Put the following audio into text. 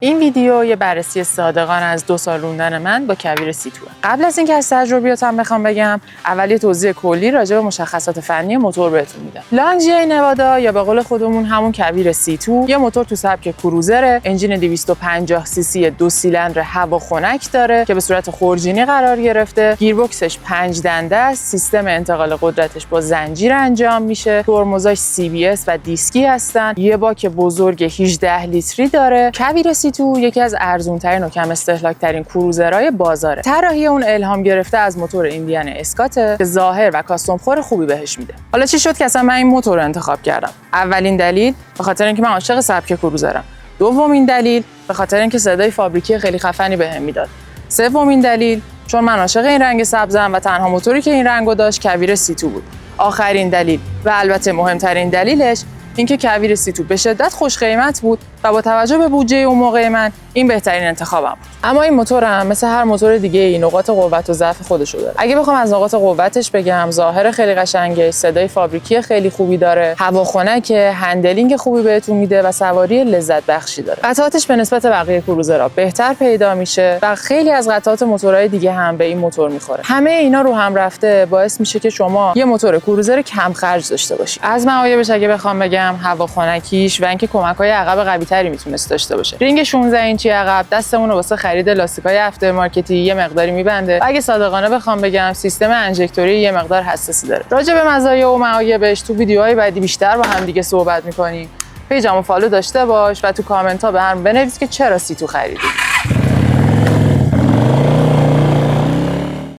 این ویدیو یه بررسی صادقانه از 2 سال روندن من با کویر C2. قبل از اینکه از تجربیاتم بخوام بگم، اول یه توضیح کلی راجع به مشخصات فنی موتور بهتون میدم. لانجی نوادا یا به قول خودمون همون کویر C2 یه موتور تو سبک کروزره، انجین 250 سی سی 2 سیلندر هواخنک داره که به صورت خورجینی قرار گرفته. گیربکسش 5 دنده است، سیستم انتقال قدرتش با زنجیر انجام میشه. ترمزاش CBS و دیسکی هستن. یه باک بزرگ 18 لیتری داره. کویر C2 یکی از ارزان‌ترین و کم استهلاک‌ترین کروزرهای بازاره. طراحی اون الهام گرفته از موتور ایندیان اسکاته که ظاهر و کاستوم خور خوبی بهش میده. حالا چی شد که اصلا من این موتور رو انتخاب کردم؟ اولین دلیل به خاطر اینکه من عاشق سبک کروزرم. دومین دلیل به خاطر اینکه صدای فابریکی خیلی خفنی بهم میداد. سومین دلیل چون من عاشق این رنگ سبزم و تنها موتوری که این رنگو داشت کویر C2 بود. آخرین دلیل و البته مهمترین دلیلش اینکه کویر C2 به شدت خوش قیمت بود و با توجه به بودجه اون موقع من این بهترین انتخابم بود. اما این موتور هم مثل هر موتور دیگه ای نقاط قوت و ضعف خودشو داره. اگه بخوام از نقاط قوتش بگم، ظاهر خیلی قشنگه، صدای فابریکی خیلی خوبی داره، هواخنک، هندلینگ خوبی بهتون میده و سواری لذت بخشی داره. قطعاتش به نسبت بقیه کروزرها بهتر پیدا میشه و خیلی از قطعات موتورهای دیگه هم به این موتور میخوره. همه اینا رو هم رفته باعث میشه که شما یه موتور کروزر کم خرج داشته باشید. از معایبش اگه بخوام بگم، هواخنکیش و اینکه کمک‌های عقب قوی‌تری میتونست داشته باشه. رینگ 16 اینچی عقب دستمون رو واسه خرید لاستیک‌های افتر مارکتی یه مقداری میبنده. و اگه صادقانه بخوام بگم، سیستم انژکتوری یه مقدار حساسی داره. راجع به مزایا و معایبش تو ویدیوهای بعدی بیشتر با هم دیگه صحبت می‌کنیم. پیجمو فالو داشته باش و تو کامنت‌ها به هم بنویس که چرا C2 خریدی.